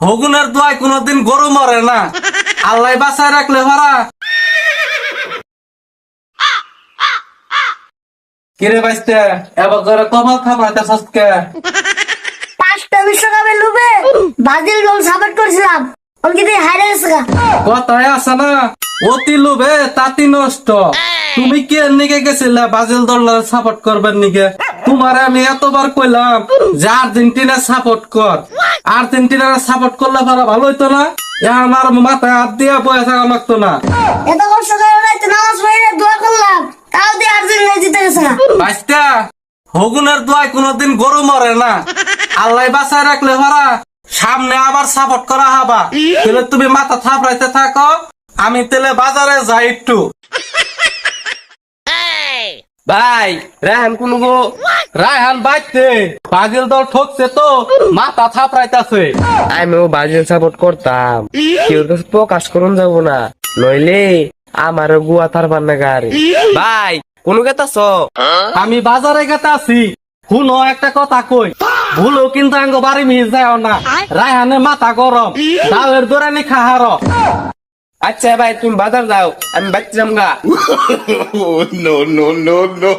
হগুনের দোয়ায় কোনদিন গরু মরে না, আল্লাহ বাঁচায় রাখলে ভাড়া। কিরে বাইস্তে এবার করে কমাল থামাইতে সস্কে 5টা বিশ্বকাপে লুবে ব্রাজিল দল সাপোর্ট করছিলাম, অলরেডি হারিয়ে গেছে গা। কথায় আছে না, অতি লোভে তাতি নষ্ট। তুমি কি এর নিকে গেছিলে ব্রাজিল দল সাপোর্ট করবেন নিকে? তোমার আমি এতবার কইলাম যে আর্জেন্টিনা সাপোর্ট কর, আর্জেন্টিনার সাপোর্ট করলে ভালো ভালো হইতো না? আমার মাথায় হাত দিয়া বয়ে থাকা লাগতো না। এত কষ্ট করে রাইতে নামাজ পড়ে দোয়া করলাম, তাও দিয়ে আর্জেন্টিনা জিতে গেছে গা। বাইস্তা হগুনের দোয়ায় কোনদিন গরু মরে না, আল্লাহ বাঁচায় রাখলে ভাড়া। সামনে আবার সাপোর্ট করা হবা, তাহলে তুমি মাথা থাপড়াইতে থাকো, আমি তেলে বাজারে যাই একটু। ভাই রায়হান কোন গো? রায়হান বাইতে ব্রাজিল দল ঠকছে তো মাথা থাপড়াইতাছে। আমিও ব্রাজিল সাপোর্ট করতাম, কেউ কাছে প্রকাশ করুন যাবো না, নইলে আমারও গুয়া থারবার না গাড়ি। ভাই কোন গেতাছ? আমি বাজারে গেতে আছি, শুনো একটা কথা কই, ভুলো কিন্তু আঙ্গ বাড়ি মিস যায় না। রায়হানের মাথা গরম, ডালের দোরানি খাহার। আচ্ছা ভাই তুমি বাজার যাও, আমি বাচ্চা যাম গা। Oh, no, no, no, no.